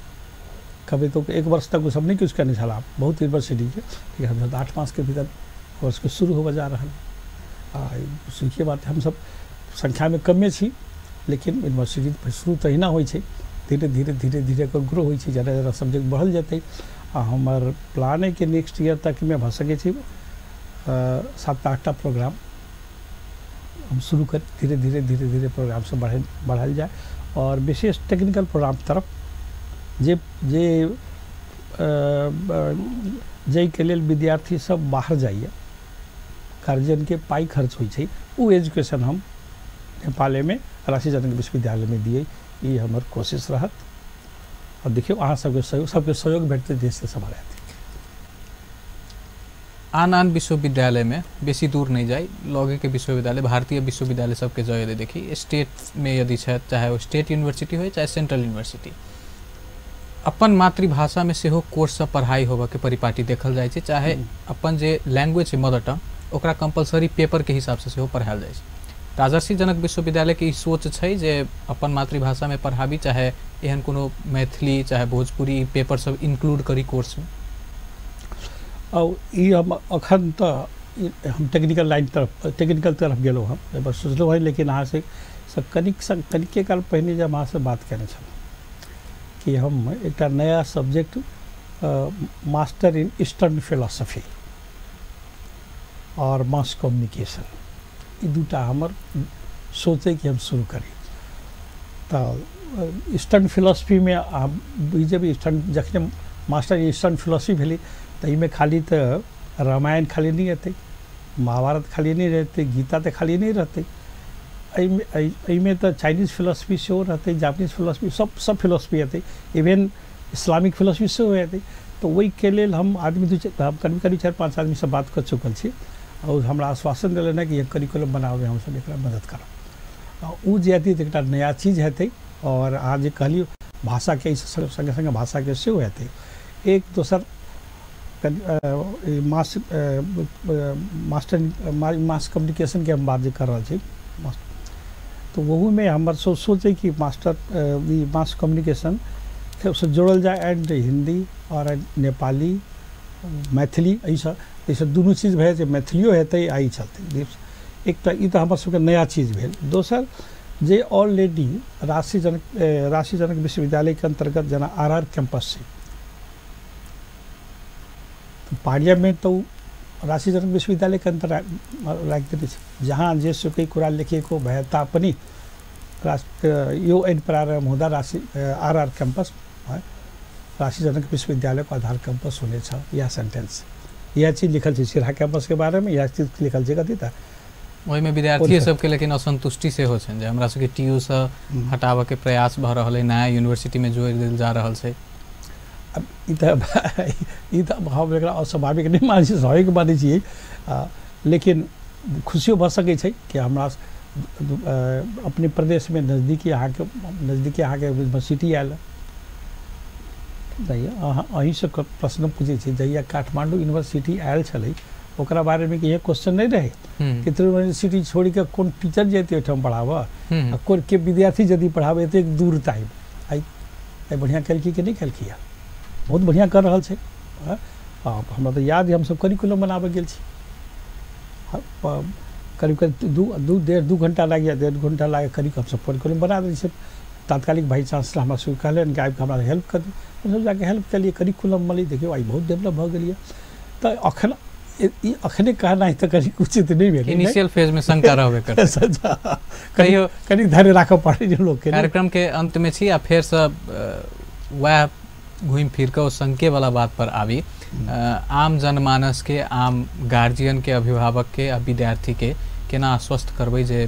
कभी तो 1 वर्ष तक वो सब नहीं कुछ करने छला बहुत यूनिवर्सिटी के, लेकिन हम 8 मास के भीतर वर्ष के शुरू हो जा रहा है। सुखी बात हम सब संख्या में कमे छी, लेकिन यूनिवर्सिटी शुरू तो अहिना होइ छै, धीरे धीरे धीरे धीरे ग्रो होइ छै, ज़्यादा ज़्यादा सब्जेक्ट बढ़ल जेतै। हमार प्लान है कि नेक्स्ट ईयर तक में भ सकै छै 7-8टा प्रोग्राम हम शुरू कर, धीरे धीरे धीरे धीरे प्रोग्राम से बढ़ल जाए। और विशेष टेक्निकल प्रोग्राम तरफ जे के लेल विद्यार्थी सब बाहर जाइए, गार्जियन के पाई खर्च होइ छै, वो एजुकेशन हम नेपाले में राशि जनक विश्वविद्यालय में दिए, ये हमार कोशिश रहत। और देखियो अहाँ सबके सहयोग भेटते देश से सब रहते। आन विश्वविद्यालय में बेसी दूर नहीं जाए, लगे के विश्वविद्यालय भारतीय विश्वविद्यालय सबके जो यदि देखी स्टेट में यदि है, चाहे वो स्टेट यूनिवर्सिटी हो चाहे सेंट्रल यूनिवर्सिटी, अपन मातृभाषा में सेहो कोर्स सब पढ़ाई होबे के परिपाटी देखल जाए छै, चाहे अपन जे लैंग्वेज है मदर टंग ओकरा कंपलसरी पेपर के हिसाब से सेहो पढ़ायल जाए छै। राजर्षि जनक विश्वविद्यालय के सोच है जे अपन मातृभाषा में पढ़ाबी, चाहे एहन कोनो मैथिली चाहे भोजपुरी पेपर सब इंक्लूड करी कोर्स में। और ये हम अखन तो हम टेक्निकल तरफ गेलो हम बस सोचलो है, लेकिन अहाँ से कनिके काल पहले जब अहाँ से बात करने छल कि हम एक नया subject master in eastern philosophy और मास कम्युनिकेशन, ये दूटा हमर सोचे कि हम शुरू करी। तो ईस्टर्न फिलोसफी में जब ईस्टर्न जखने मास्टर ईस्टर्न फिलोसफी भेली तो इमें खाली तो रामायण खाली नहीं रहते, महाभारत खाली नहीं रहते, गीता तो खाली नहीं रहते, में तो चाइनीज फिलोसफी से रहते, जापानीज फिलोसफी सब फिलोसफी रहते, इवन इस्लामिक फिलोसफी से रहते। तो वही के लिए हम आदमी करीब 4-5 आदमी से बात कर चुकल छी, और हमरा आश्वासन दिले ना कि ये करिकुलम बनावे हम सब एकरा मदद करब। उ जे हेतै एकटा नया चीज हेतै, और अहाँ जे कहलियो भाषा के संगे संगे भाषा के सेहो हेतै। एक दोसर मास कम्युनिकेशन के हम बात जे कर रहा छी, तो वहू में हमार सोचे कि मास्टर मास कम्युनिकेशन से जोड़ल जाए, एंड हिंदी और नेपाली मैथिली ऐसा दुनू चीज भे जे मैथिलियो हेतै आई चलते। एक तो हमार सबके नया चीज भेल। दोसर जे ऑलरेडी राशि जनक विश्वविद्यालय के अंतर्गत जेना RR कैंपस है, तो पार्लियामेंट तो राशि जनक विश्वविद्यालय के अंतर राख देते छै, जहाँ जे सुकै कुरा लिखे को भयता अपनी यो एड प्रारंभ होदा राशि RR कैंपस है। राशि जनक विश्वविद्यालय को आधार कैंपस होने छ यह सेंटेंस यह चीज लिखल छै सिरहा कैंपस के बारे में यह चीज लिखल छै कथी था ओहिमे विद्यार्थी सबके लेकिन असंतुष्टि से हो छन जे हमरा सबके टीयू से हटाबे के प्रयास भ रहल है नया यूनिवर्सिटी में जोड़ देल जा रहल छै अब ई त हम एकरा अस्वाभाविक नहीं मानै छी स्वाभाविक मानै छी लेकिन खुशियों भ सकै छै कि हमरा अपने प्रदेश में नजदीकी यहाँ के यूनिवर्सिटी आयल अहीं से प्रश्न पूछे छी जहिया काठमांडू यूनिवर्सिटी आयल छलै ओकरा बारे में ये क्वेश्चन नहीं रहे कि यूनिवर्सिटी छोड़ के कौन टीचर जेते ओठम पढ़ाबा कोन के विद्यार्थी यदि पढ़ाबे एते दूर टाइम आई बढ़िया कलकी कि नहीं कलकी बहुत बढ़िया कर रहल छै हमरा तो याद है हम सब करिकुलम बनाबे गेल छी करीब करीब दू घंटा लाग या 1.5 घंटा लागे करीब हम सब करिकुलम बना दै छै तात्कालिक भाई चांसलर हमरा से कहलन कि आबि हमरा हेल्प कर हम सब जाके हेल्प करिए करिकुलम मली देखियो आई बहुत डेवलप भ गेलिए तो अखन ई अखने कहना है तो कहीं उचित नहीं भेल इनिशियल फेज में शंका रहबे करते कहियो कनी धैर्य राखऽ पड़े जे लोग के कार्यक्रम के अंत में छी आ फेर से वह घूम फिर के शंके वाला बात पर आवी आम जनमानस के आम गार्जियन के अभिभावक के आ विद्यार्थी के केना आश्वस्त करबै जे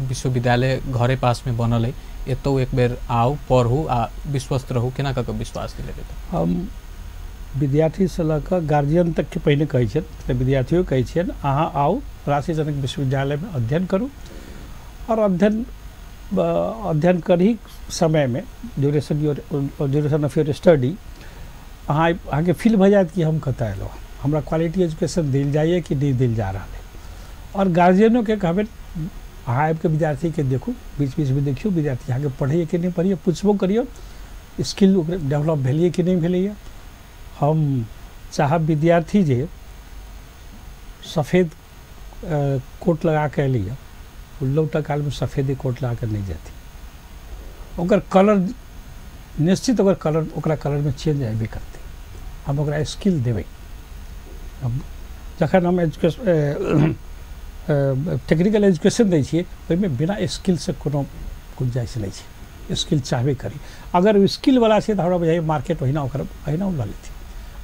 विश्वविद्यालय घरे पास में बनल है एतो एक बेर आउ पढ़ू आ विश्वस्त रहू केना क विश्वास दिलेबै हम विद्यार्थी से लऽ गार्जियन तक के पहिने कहै छै तऽ विद्यार्थियों कहै छियै अहाँ आउ राशि जनक विश्वविद्यालय में अध्ययन करू और अध्ययन करही समय में ड्यूरेशन ऑफ योर स्टडी अहाँ के फील भ जायत कि हम कतऽ एलहुँ हमरा क्वालिटी एजुकेशन दिल जाइए कि नहीं दिल जा रहा है और गार्जियनों के कहबे अहाँ आबि के विद्यार्थी के देखू बीच बीच में देखियो विद्यार्थी अहाँ के पढ़ैए कि नहीं पढ़िए पूछबो करियो स्किल डेवलप भेलिए कि नहीं भेलिए हम चाहब विद्यार्थी जे सफ़ेद कोट लगा के लिए लौटा काल में सफ़ेद कोट लगा कर नहीं जाती ओकर कलर निश्चित ओकर कलर ओकरा कलर में चेंज आबे करते हम ओकरा स्किल देबै जखन हम एजुकेशन टेक्निकल एजुकेशन दै छियै ओहिमे बिना स्किल से कोनो गुंजाइश नहीं छै स्किल चाहबे करी अगर स्किल वाला छै तऽ हमरा बुझाइए मार्केट ओहिना ओकर अहिना लऽ लेती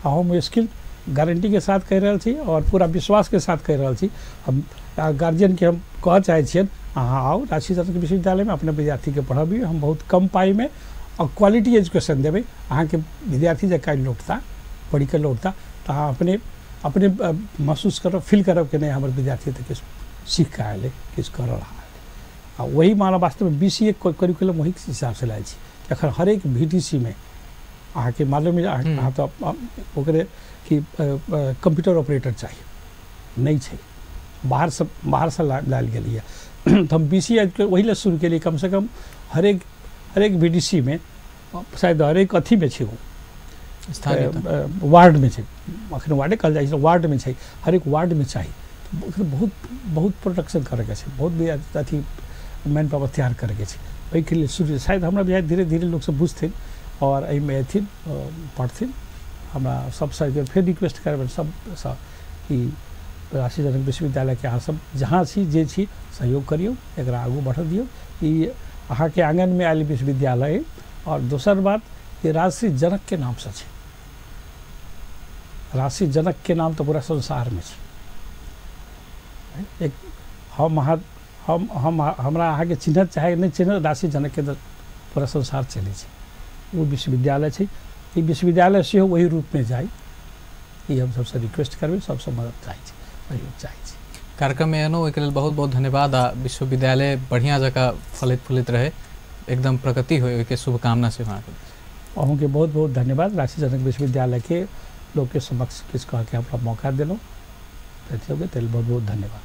हम स्किल गारंटी के साथ कह रहा थी और पूरा विश्वास के साथ कह रहा थी हम गार्जियन के हम कह चाहे छे अहाँ आओ राशि जनक विश्वविद्यालय में अपने विद्यार्थी के पढ़ाबी हम बहुत कम पाई में और क्वालिटी एजुकेशन देवे अहाँ के विद्यार्थी जब काल लौटता पढ़ी के लौटता तो अहाँ अपने अपने महसूस करो फील करब कि नहीं हमारे विद्यार्थी तक सीख के आए किस कर रहा है वही माना वास्तव में BCA करिकुलम वही हिसाब से लाए अखन हर एक VTC में अहाँ के मालूम है अहाँ तो ओकरे कि कंप्यूटर ऑपरेटर चाहिए नहीं है बाहर से लाल गेलिए तो हम BCA वही ले शुरू के लिए कम से कम हर एक VTC में शायद हर एक अथी में है वार्ड में अखन वार्डे कहल जाए वार्ड में हर एक वार्ड में चाहिए बहुत बहुत प्रोडक्शन करे के बहुत अथी मैन पावर तैयार करे के के लिए शुरू शायद हमारा धीरे धीरे लोग सब बुझथिन और एहिमे अथिन पढ़थिन हमरा सब फिर रिक्वेस्ट करब सब कि राशि जनक विश्वविद्यालय के अहाँ सब जहाँ छी जे छी सहयोग करियो एकरा आगू बढ़ दियो ई अहाँ के आंगन में आयल विश्वविद्यालय और दोसर बात ये राशि जनक के नाम से छै राशि जनक के नाम तो पूरा संसार में छै एक हमरा अहाँ के चिन्हत चाहे नहीं चिन्हत राशि जनक के पूरा संसार चले छै वो विश्वविद्यालय छै ई विश्वविद्यालय से वही रूप में जाए ये हम सबसे रिक्वेस्ट करबे सबसे मदद चाहे कार्यक्रम में एनो एक बहुत बहुत धन्यवाद आ विश्वविद्यालय बढ़िया जगह फलित फूलित रहे एकदम प्रगति हो के शुभकामना से वहाँ अहूँ के बहुत बहुत धन्यवाद राशि जनक विश्वविद्यालय के लोग के समक्ष किस कह के हमरा मौका दिलो बहुत बहुत धन्यवाद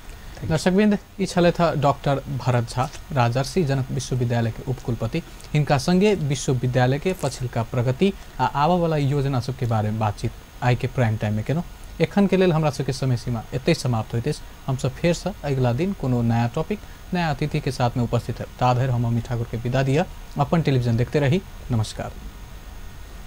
दर्शकवृंद ई छले था डॉक्टर भरत झा राजर्षि जनक विश्वविद्यालय के उपकुलपति हिनका संगे विश्वविद्यालय के पछिलका प्रगति आ आबा वाला योजना सब के बारे में बातचीत आई के प्राइम टाइम में केनो एखन के लेल हमरा सबके समय सीमा एते समाप्त होते हम सब फिर से अगला दिन कोनो नया टॉपिक नया अतिथि के साथ में उपस्थित है ताधर हम अमित ठाकुर के विदा दिया अपन टेलीविजन देखते रही नमस्कार।